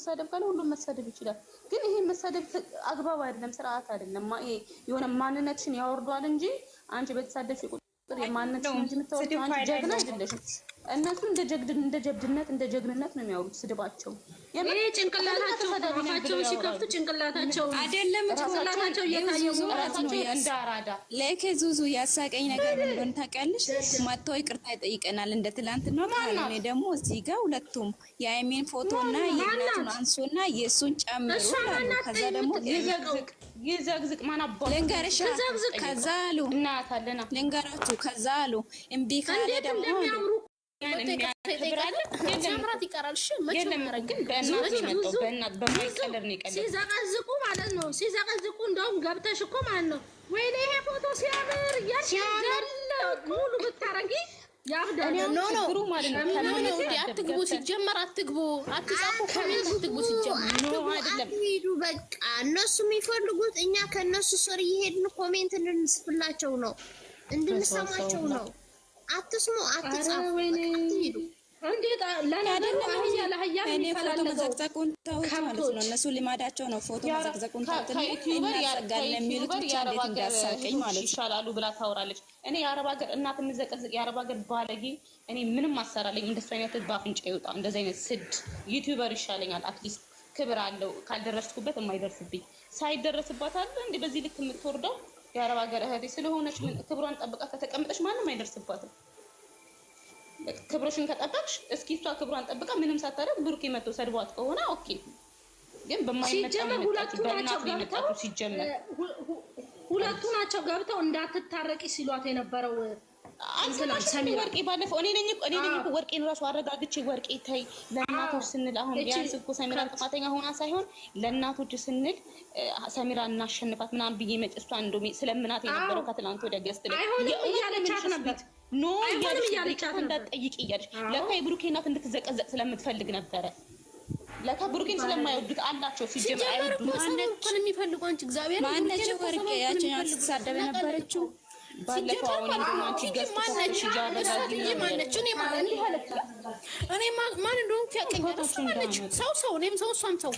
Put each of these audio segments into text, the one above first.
መሳደብ ካለ ሁሉም መሳደብ ይችላል። ግን ይሄ መሳደብ አግባብ አይደለም፣ ስርዓት አይደለም። ይሄ የሆነ ማንነትሽን ያወርዷል እንጂ አንቺ በተሳደብሽ ቁጥር የማንነትሽን እንጂ የምታወርጂው አንቺ ጀግና አይደለሽም። እነሱ እንደ ጀብድነት እንደ ጀግንነት ነው የሚያወሩት ስድባቸው። ይሄ ጭንቅላታቸው አፋቸውን ሲከፍቱ ጭንቅላታቸው አይደለም ጭንቅላታቸው እየታየው ነው እንደ አራዳ። ለከ ዙዙ ያሳቀኝ ነገር ምን እንደሆነ ታውቂያለሽ? መጥቶ ይቅርታ ይጠይቀናል እንደ ትላንት ነው ማለት ነው። ደግሞ እዚህ ጋር ሁለቱም የአይሜን ፎቶና የእናቱን አንሶና የሱን ጨምሮ ከዛ ደግሞ ይዘግዝቅ ማን አባ ልንገርሽ ከዛ አሉ እናታለና ልንገራችሁ ከዛ አሉ እምቢ ካለ ደግሞ ጀምራት ይቀራል። እሺ ሲዘቀዝቁ ማለት ነው። ሲዘቀዝቁ እንደውም ገብተሽ እኮ ማለት ነው ወይኔ ይሄ ፎቶ ሲያምር ያሻል ሙሉ ብታረጊ ያብዳል። ችግሩ ማለት ነው አትግቡ፣ ሲጀመር አትግቡ፣ አትጻፉ፣ ኮሜንት አትግቡ። ሲጀመር አይደለም ሄዱ በቃ እነሱ የሚፈልጉት እኛ ከነሱ ስር እየሄድን ኮሜንት እንድንስፍላቸው ነው፣ እንድንሰማቸው ነው። አትስሙ፣ አትጻፉ፣ አትሄዱ። እንዴት ለናደለ አህያ ለአህያ መዘቅዘቁን ታውት ማለት ነው። እነሱ ልማዳቸው ነው። ፎቶ መዘቅዘቁን ታውት ነው። እናሰጋለን የሚሉት ብቻ እንዴት እንዳሳቀኝ ማለት ነው። ይሻላሉ ብላ ታወራለች። እኔ የአረብ ሀገር እናት የምዘቀዝቅ የአረብ ሀገር ባለጌ እኔ ምንም አሰራለኝ። እንደሱ አይነት ባፍንጫ ይወጣ። እንደዚህ አይነት ስድ ዩቲዩበር ይሻለኛል። አትሊስት ክብር አለው። ካልደረስኩበት የማይደርስብኝ ሳይደረስባት አለ እንዴ በዚህ ልክ የምትወርደው የአረብ ሀገር እህቴ ስለሆነች ክብሯን ጠብቃ ከተቀመጠች ማንም አይደርስባትም። ክብርሽን ከጠበቅሽ እስኪ እሷ ክብሯን ጠብቃ ምንም ሳታረግ ብሩክ መጥቶ ሰድቧት ከሆነ ኦኬ። ግን በማይመጣ ሁለቱ ናቸው ገብተው እንዳትታረቂ ሲሏት የነበረው አንተ ወርቄ ባለፈው እኔ ነኝ እኮ ወርቄን ራሱ አረጋግቼ ወርቄ ተይ ለእናቶች ስንል አሁን ቢያንስ እኮ ሰሚራ ጥፋተኛ ሆና ሳይሆን ለእናቶች ስንል ሰሚራ እናሸንፋት ምናምን ብዬ መጭሷ እንደው ስለምናት የነበረው ከትላንት ወደ ገስት ላይ እያለቻት ነበር። ኖ እያለቻት እንዳትጠይቂ እያለች ለካ የብሩኬ እናት እንድትዘቀዘቅ ስለምትፈልግ ነበረ። ለካ ብሩኬን ስለማይወዱት አላቸው ሲጀምር አይወዱት ማንነቱን የሚፈልጉ አንቺ እግዚአብሔር ማንነቱ ወርቄ ያችን ስትሳደብ የነበረችው ባለፈው አሁን እንደማንቺ ገስት ተሰጥሽ ያደረጋግኝ ማንነቱን እኔ ማን እንደሆንኩ ያቀኛል። ሰው እኔም ሰው እሷም ሰው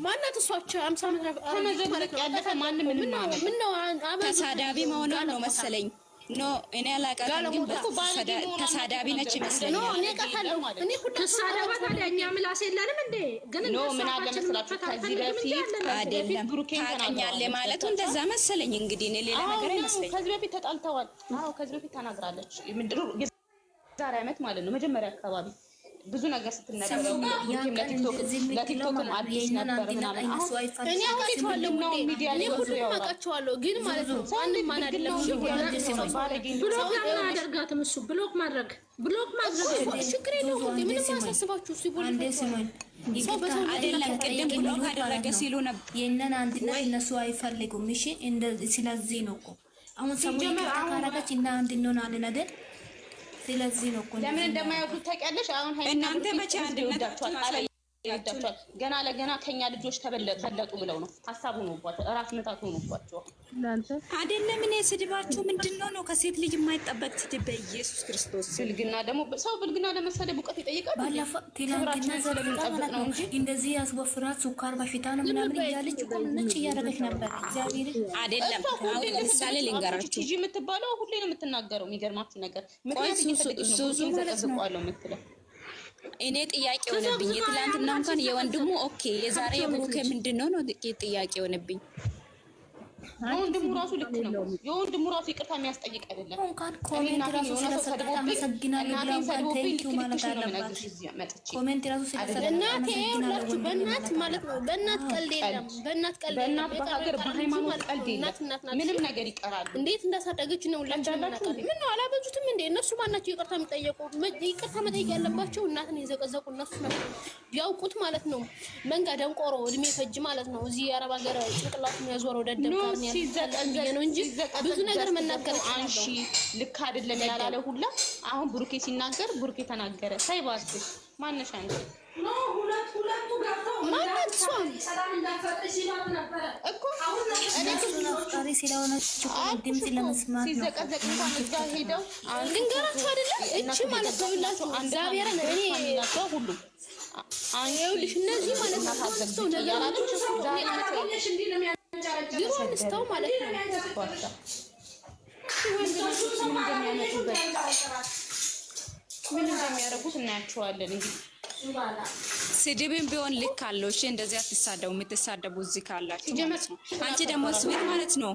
ማናት እሷቸው 50 ዓመት ከመዘግዘቅ ያለፈ ማንም ምን ነው ተሳዳቢ መሆኗን ነው መሰለኝ። ኖ እኔ አላውቃትም፣ ግን ተሳዳቢ ነች ይመስለኛል። እኔ ቀታለሁ እኔ ሁሉ ተሳዳባ ታዲያ እኛ ምላስ የለንም እንዴ? ግን ኖ ምን አለ መሰላችሁ ከዚህ በፊት አይደለም ታውቃኛለህ ማለቱ እንደዛ መሰለኝ። እንግዲህ እኔ ሌላ ነገር አይመስለኝም። ከዚህ በፊት ተጣልተዋል። አዎ ከዚህ በፊት ተናግራለች። ምንድነው የዛሬ ዓመት ማለት ነው መጀመሪያ አካባቢ ብዙ ነገር ስትነገረው ለቲክቶክም አዲስ ነበር ምናምን። እኔ አውቄዋለሁ ነው ሚዲያ ላይ ሁሉ አውቃቸዋለሁ፣ ግን ማለት ነው ማን አይደለም ብሎክ አያደርጋትም። እሱ ብሎክ ማድረግ ችግር የለውም። ምንም አያሳስባችሁ። አይደለም ቅድም ብሎክ አደረገ ሲሉ ነበር። የእነን አንድነት እነሱ አይፈልጉም። እሺ ስለዚህ ነው እኮ አሁን ሰሞኑን ካራጋች እና አንድ እንሆናለን አይደል? ስለዚህ ነው እኮ ለምን እንደማይወዱት ታውቂያለሽ? አሁን እናንተ መቼ አንድ ወዳችኋል? ገና ለገና ከኛ ልጆች ተበለጡ ብለው ነው ሐሳቡ ሆኖባቸው ራስ መታቱ ሆኖባቸው እናንተ አይደለም። እኔ ስድባችሁ ምንድነው ነው ከሴት ልጅ የማይጠበቅ ስድብ በኢየሱስ ክርስቶስ። ብልግና ደግሞ ሰው ብልግና ለመሰደብ እውቀት ይጠይቃል። ባለፈው ትላንትና ስለምንጠብቅ ነው እንጂ እንደዚህ ያስወፍራት ሱካር በሽታ ነው ምናምን እያለች እኮ ነጭ እያደረገች ነበር። እግዚአብሔር አይደለም። አሁን ለምሳሌ ልንገራችሁ ጂጂ የምትባለው ሁሌ ነው የምትናገረው። የሚገርማችሁ ነገር ምክንያቱም ሱሱ ተቀዝቋል የምትለው እኔ ጥያቄ ሆነብኝ። የትላንትና እንኳን የወንድሙ ኦኬ፣ የዛሬ የብሩኬ ምንድነው ነው ጥያቄ ሆነብኝ። የወንድሙ ራሱ ልክ ነው። የወንድሙ ራሱ ይቅርታ የሚያስጠይቅ አይደለም። እንኳን ኮሜንት ራሱ ስለሰጠ አመሰግናለሁ ብለው ቴንኪው ማለት አለባት። ኮሜንት ራሱ ስለሰጠ እናቴ ሁላችሁ በእናት ማለት ነው። በእናት ቀልድ የለም። በእናት ቀልድ የለም። በሀገር በሃይማኖት ቀልድ የለም። ምንም ነገር ይቀራል። እንዴት እንዳሳደገች ነው ሁላችሁ እናታችሁ። ምን ነው አላበዙትም እንዴ? እነሱ ማናቸው ይቅርታ የሚጠየቁ? ይቅርታ መጠየቅ ያለባቸው እናትን የዘቀዘቁ እነሱ ናቸው። ቢያውቁት ማለት ነው። መንጋ ደንቆሮ እድሜ ፈጅ ማለት ነው። እዚህ የአረብ ሀገር ጭንቅላቱን ያዞረው ደደብ ሲዘቀዘቅ ነው እንጂ ብዙ ነገር መናገር አንሺ ልክ አይደለም ያላለ ሁላ አሁን ብሩኬ ሲናገር ብሩኬ ተናገረ። ሳይባስ ማነሽ አንቺ ነው ሁለቱ ገብተው ማለት ሶን ሰላም እንዳፈጠሽ ይላል ነበር እኮ አሁን እኔ አፍቃሪ ስለሆነች ድምጽ ለመስማት ነው። ሲዘቀዘቅ እንኳን እዛ ሄደው ልንገራችሁ አይደለም እቺ ማለት ነው። ይላችሁ እግዚአብሔርን እኔ ሁሉ ይኸውልሽ እነዚህ ማለት ነው አንስተው ነገር ድሮ አንስተው ማለት ነው ምን እንደሚያደርጉት እናያቸዋለን እንግዲህ። ስድብም ቢሆን ልክ አለው። እሺ እንደዚህ አትሳደቡ። የምትሳደቡ እዚህ ካላችሁ ማለት ነው። አንቺ ደግሞ ስዊት ማለት ነው።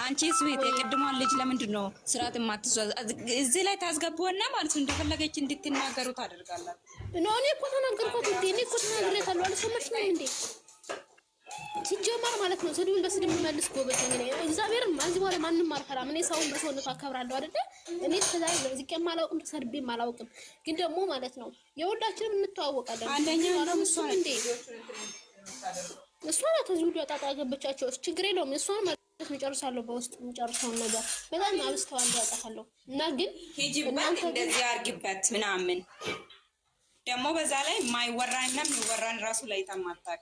አንቺ ስዊት የቅድሟን ልጅ ለምንድን ነው ስርዓት የማትይዟት? እዚህ ላይ ታስገቡና ማለት ነው እንደፈለገች እንድትናገሩ ታደርጋላችሁ። እኔ እኮ ተናገርኩት እንዴ? እኔ እኮ ተናግሬታለሁ። አልሰማሽኝም እንዴ? ሲጀመር ማለት ነው ስድብን በስድብ መልስ ጎበዝ ነኝ። እግዚአብሔርም እዚህ በኋላ ማንንም አልፈራም። እኔ ሰውን በሰውነቱ አከብራለሁ አይደለ? እኔ እስከዛሬ ዝቄም አላውቅም ተሰድቤም አላውቅም። ግን ደግሞ ማለት ነው የሁላችንም እንተዋወቃለን። አንደኛው ነው እሱ እንዴ እሷ ናት እዚህ ሁሉ ጣጣ ገበቻቸው። ችግር የለውም እሷን ማለት ነው ጨርሳለሁ። በውስጥ ጨርሰውን ነገር በጣም አብስተዋል ያውቃለሁ። እና ግን እናንተ እንደዚህ አርግበት ምናምን ደግሞ በዛ ላይ ማይወራና የሚወራን ራሱ ላይ ተማታቅ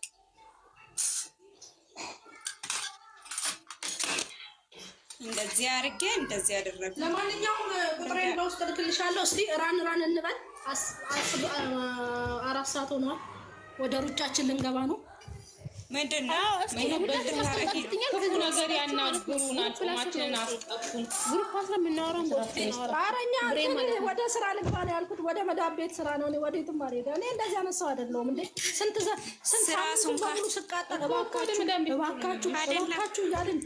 እንደዚህ አርጌ እንደዚህ ያደረኩ። ለማንኛውም ቁጥሬን በውስጥ ልክልሻለሁ። እስቲ ራን እንበል። 4 ሰዓት ሆኗል። ወደ ሩጫችን ልንገባ ነው። ምንድነው ክፉ ነገር ያናግሩን፣ አጥማችንን አስጠፉን። ግሩፕ አስራ የምናወራው አረኛ ወደ ስራ ልግባ ነው ያልኩት። ወደ መዳብ ቤት ስራ ነው። እኔ ወዴትም አልሄድም። እኔ እንደዚህ አነሳው አይደለሁም እንዴ ስንት ሙሉ ስቃጠል እባካችሁ እያልን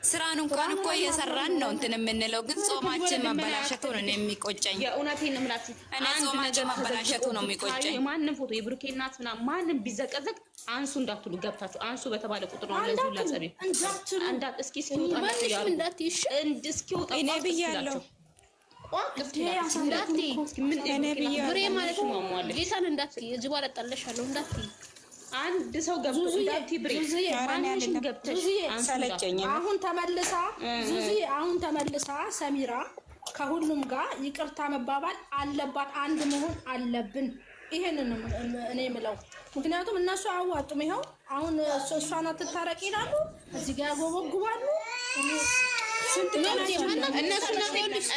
ስራን እንኳን እኮ እየሰራን ነው እንትን የምንለው፣ ግን ጾማችን መበላሸቱ ነው የሚቆጨኝ። የእውነቴን ነው የምላችሁ። እኔ ጾማችን መበላሸቱ ነው የሚቆጨኝ። የማንም ፎቶ የብሩኬ እናት ምናምን ማንም ቢዘቀዘቅ አንሱ እንዳትሉ ገብታችሁ አንሱ በተባለ ቁጥር ነው ለዚህ ላጸብ እንዳት እስኪ እስኪወጣ እኔ ብያለሁ አንድ ሰው ገብቶ እንዳቲ ብሬ ማንሽም ገብተሽ ሰለቸኝ። አሁን ተመልሳ ሰሚራ ከሁሉም ጋር ይቅርታ መባባል አለባት። አንድ መሆን አለብን። ይሄንን እኔ የምለው ምክንያቱም እነሱ አያዋጡም። ይኸው አሁን እሷን አትታረቂ ይላሉ፣ እዚህ ጋር ያጎበጉባሉ።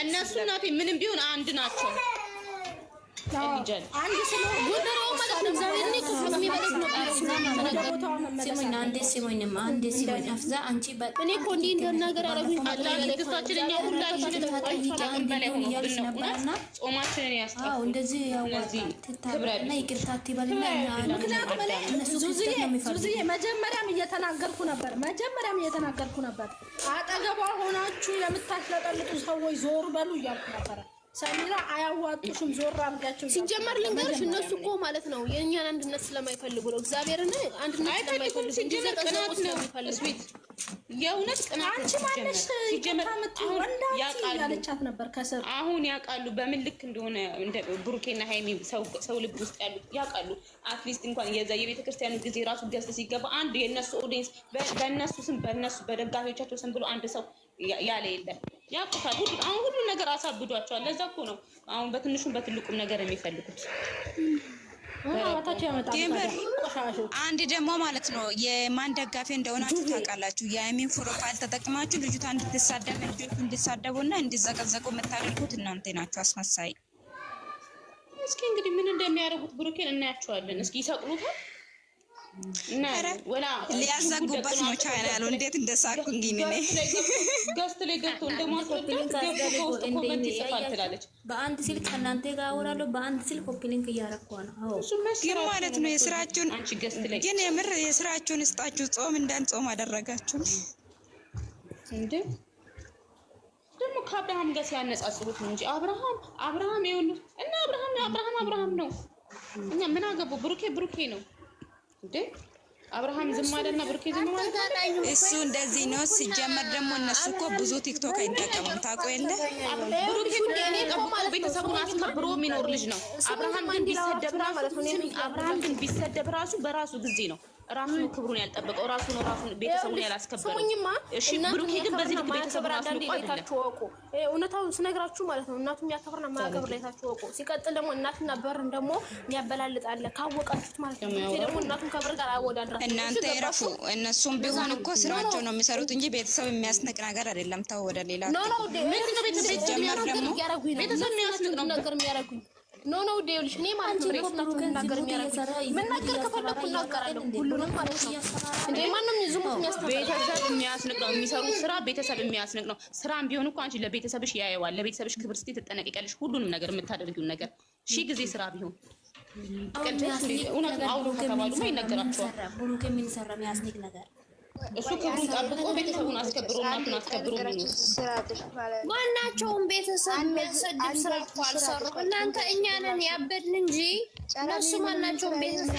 እነሱ እናቴ ምንም ቢሆን አንድ ናቸው። አንድ ስለሆነ መጀመሪያም እየተናገርኩ ነበር። አጠገቧ ሆናችሁ የምታሽለጠልጡ ሰዎች ዞር በሉ እያልኩ ነበረ። ሰሚራ አያዋጡሽም፣ ዞር አድርጋቸው። ሲጀመር ልንገርሽ እነሱ እኮ ማለት ነው የእኛን አንድነት ስለማይፈልጉ ነው። እግዚአብሔርን አንድነት ስለማይፈልጉ ሲጀመር ቅናት ነው የሚፈልጉት። የእውነት ቅናት አንቺ ማነሽ ያለቻት ነበር ከስር። አሁን ያውቃሉ በምን ልክ እንደሆነ እንደ ብሩኬና ሃይሚ ሰው ልብ ውስጥ ያሉት ያውቃሉ። አትሊስት እንኳን የዛ የቤተ ክርስቲያኑ ጊዜ ራሱ ገዝተ ሲገባ አንድ የነሱ ኦዲየንስ በእነሱ ስም በእነሱ በደጋፊዎቻቸው ስም ብሎ አንድ ሰው ያለ የለም። ያውቁታል። አሁን ሁሉ ነገር አሳብዷቸዋል። ለዛ እኮ ነው አሁን በትንሹም በትልቁም ነገር የሚፈልጉት። አንድ ደግሞ ማለት ነው የማን ደጋፊ እንደሆናችሁ ታውቃላችሁ። የሃይሚን ፕሮፋይል ተጠቅማችሁ ልጅቷ እንድትሳደብ እንድትሳደቡና እንዲዘቀዘቁ የምታደርጉት እናንተ ናችሁ አስመሳይ። እስኪ እንግዲህ ምን እንደሚያደርጉት ብሩኬን እናያቸዋለን። እስኪ ይሰቅሉታል እና ወላ ሊያዘጉበት ነው ቻናሉ። እንዴት እንደሳኩ እንግዲህ እኔ ገስት ላይ ገብቶ እንደማስወጣት ኮሜንት ይጽፋል ትላለች። በአንድ ስልክ እናንተ ጋር አወራለሁ፣ በአንድ ስልክ ኮፒሊንክ እያረኩ ነው። አዎ ግን ማለት ነው የስራችሁን አንቺ ገስት ላይ ግን የምር የስራችሁን እስጣችሁ ጾም እንዳንጾም አደረጋችሁ እንዴ? ደግሞ ከአብርሃም ጋር ሲያነጻጽሩት ነው እንጂ አብርሃም ይኸውልህ እና አብርሃም ነው። እኛ ምን አገቡ? ብሩኬ ነው እንዴ? አብርሃም ዝም አለና ብሩኬ ዝም ማለት እሱ እንደዚህ ነው። ሲጀመር ደግሞ እነሱ እኮ ብዙ ቲክቶክ አይጠቀሙም ታውቁ የለ። ብሩኬ እኔ ጠብቆ ቤተሰቡን አስከብሮ የሚኖር ልጅ ነው። አብርሃም ግን ቢሰደብ ራሱ በራሱ ጊዜ ነው ራሱ ክብሩን ያልጠበቀው ራሱ ነው ቤተሰቡን ያላስከበረው። እሺ ብሩኬ ግን በዚህ ልክ ቤተሰቡን አስከብሮ አይደለም። እውነታውን ስነግራችሁ ማለት ነው እናቱ የሚያከብርና የማያከብር ላይታችሁ ወቁ። ሲቀጥል ደግሞ እናትና በርን ደግሞ የሚያበላልጣለ ካወቃችሁት ማለት ነው። ደግሞ እናቱን ከብር ጋር አወዳድራ እናንተ ይረፉ። እነሱም ቢሆን እኮ ስራቸው ነው የሚሰሩት እንጂ ቤተሰብ የሚያስነቅ ነገር አይደለም። ተው ወደ ሌላ ቤተሰብ የሚያስነቅ ነው ነገር የሚያደርጉኝ ኖ ኖ ዴውልሽ እኔ ማለት ነው ሪፖርታችሁ እናገር የሚያረጋግጥ መናገር ከፈለኩ እናገራለሁ። ሁሉንም ማለት ነው እንዴ ማንም ዝሙት የሚያስተምር ቤተሰብ የሚያስንቅ ነው የሚሰሩት ስራ ቤተሰብ የሚያስንቅ ነው። ስራም ቢሆን እኮ አንቺ ለቤተሰብሽ ያየዋል። ለቤተሰብሽ ክብር ስትይ ትጠነቀቂያለሽ። ሁሉንም ነገር የምታደርጊውን ነገር ሺህ ጊዜ ስራ ቢሆን እውነት አውሩ ከተባሉ ይነገራቸዋል። ብሩክ የሚሰራ የሚያስንቅ ነገር እሱ ክብሩን ጠብቆ ቤተሰቡን አስከብሮ እናቱን አስከብሮ ማናቸውም ቤተሰብ የሚያሰድብ ስራ እኮ አልሰሩም። እናንተ እኛ ነን ያበድን እንጂ እነሱ ማናቸውም ቤተሰብ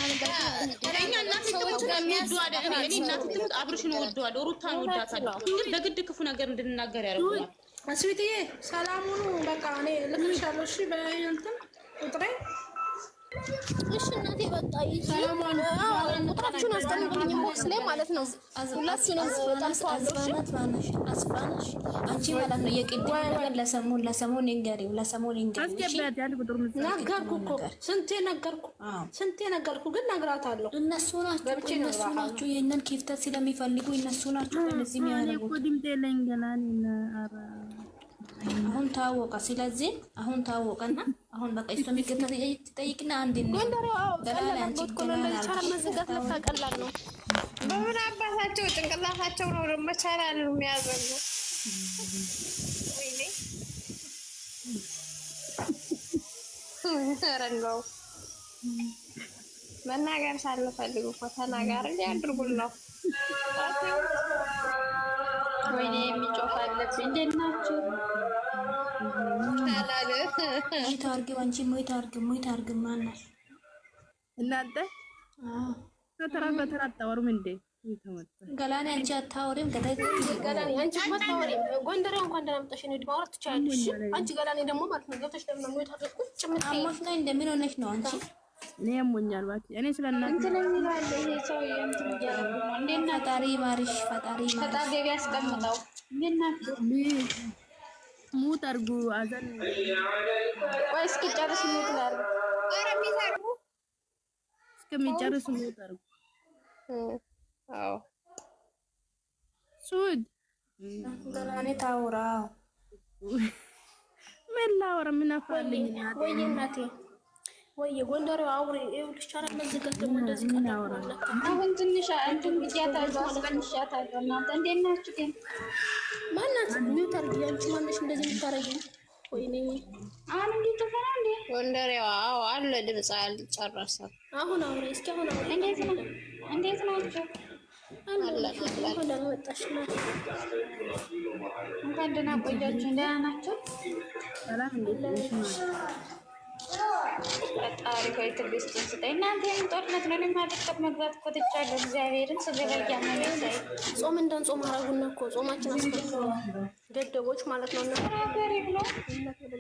እኛ እናት ሰዎች የሚወዱ እኔ እናት ትሙት አብርሽን እወደዋለሁ፣ ሩታን እወዳታለሁ። ግን በግድ ክፉ ነገር እንድንናገር ያደርጉናል። አስቢትዬ ሰላሙኑ በቃ እኔ ልክልሻለሁ። እሺ በእንትን ቁጥሬ እሺ እናቴ በቃ ቁጥራችሁን አስቀምጡልኝ ቦክስ ላይ ማለት ነው። ሁላችሁንም ጠልፈዋለሁ። አስፋነሽ አንቺ ማለት ነው የቅድም ነገር ለሰሞን ይንገሪው ነገርኩ እኮ ስንቴ ነገርኩ ግን ነግራታለሁ። እነሱ ናቸው የእነን ክፍተት ስለሚፈልጉ እነሱ ናቸው እንደዚህ የሚያደርጉት። አሁን ታወቀ። ስለዚህ አሁን ታወቀና አሁን በቃ እሱ ምክንያት ትጠይቅና አንድ ነው ቀላል ነው። በምን አባታቸው ጭንቅላታቸው ነው ደግሞ ቻናል ነው የሚያዘጉ። ወይኔ ረንጋው መናገር ሳልፈልግ እኮ ተናጋሪ ያድርጉን ነው። ወይኔ የሚጮህ አለብኝ። እንዴት ናችሁ? ሞይት አርግ አንቺ ሞይት አርግ ማናሽ እናንተ ከተራ አታወሩም እንዴ? ገላኔ አንቺ አታወሪም? ገላኔ አንቺ አታወሪም? ጎንደሬው እንኳን ደህና መጣሽ ነው ማውራት ትችያለሽ። አንቺ ገላኔ ደግሞ ማለት ነው ገብተሽ ደግሞ ሞይት አርግ ቁጭ ምን አሞሽ ላይ እንደምን ሆነሽ ነው አንቺ? እኔ ያሞኛል እባክሽ። እኔ ስለናንተ እንትን ይላል ይሄ ሰው እንትን እያደረጉ ነው። እንዴት ናችሁ? ፈጣሪ ማርሽ ፈጣሪ ያስቀምጠው። እንዴት ናችሁ? ሙት አርጉ አዘን ወይ እስኪ ጨርስ ሙት ላርጉ። ኧረ የሚታርጉ እስከሚጨርሱ ሙት አርጉ። አዎ ሱድ ገላኔ ታውራው ምን ላወራ ምን አፋልኝ ወይ እናቴ ወይ ጎንደሬው አውሪ ይኸውልሽ ቻናል መዘጋት ደግሞ እንደዚህ ቀላል ነው። አሁን ትንሽ እንትን ብያታለሁ አስቀንሻታለሁ። እናንተ እንዴት ናችሁ ግን? ማናት ሚውት አርጊ አንቺ ማነሽ እንደዚህ የምታረጊው? ወይኔ አሁን እንዴት ተፈራ እንዴ? ጎንደሬው አዎ አለ ድምጽ አልጨረሰም። አሁን አውሪ እስኪ አሁን አውሪ። እንዴት ናችሁ? ደህና መጣሽ ነው። እንኳን ደህና ቆያችሁ። ደህና ናችሁ? ሰላም እንዴት ነሽ? ፈጣሪ ሆይ ትዕግስት ስጠኝ። እናንተ ይሄን ጦርነት ነው ለማድረግ መግባት እኮ ትቻለሁ። እግዚአብሔርን ስገባ ያመነኝ ሳይ ጾም እንዳንጾም አረጉና እኮ ጾማችን አስከፍተው ደደቦች ማለት ነው። ተናገሪ ብሎ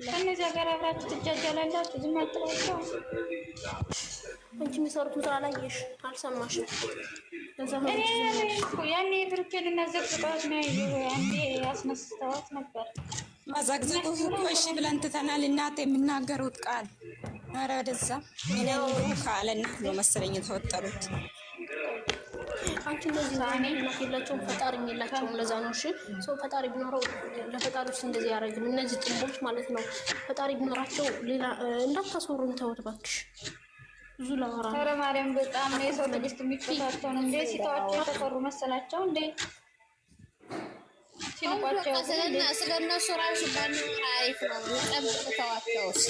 ከነዚያ ጋር አብራችሁ ትጃጃላላችሁ። ዝም አትሏቸው። አንቺ የሚሰሩትን ስራ አላየሽ አልሰማሽም? ለዛ ነው ያኔ ብሩኬን እናዘቅዝቀዋት ነው አንዴ ያስነስተዋት ነበር። ማዛግዘቁ እሺ ብለን ትተናል። እናት የሚናገሩት ቃል ኧረ ወደዛ እኔ ካለ እናት ነው መሰለኝ የተወጠሩት። አንቺ እንደዚህ እናት የላቸውም ፈጣሪም የላቸውም። ለዛ ነው እሺ ሰው ፈጣሪ ቢኖረው ለፈጣሪውስ እንደዚህ ያደርግም። እነዚህ ጥንቦች ማለት ነው ፈጣሪ ቢኖራቸው ሌላ እንዳታስወሩን ተውት እባክሽ። ብዙ ላወራ ኧረ ማርያም በጣም ነው የሰው ትዕግስት የሚፈታተው ነው እንዴ? ሲታወቁ የተፈሩ መሰላቸው እንዴ? ሲልቋቸው ስለነሱ ራሱ ባንኖር አሪፍ ነው። ጠብቅ ተዋቸውስ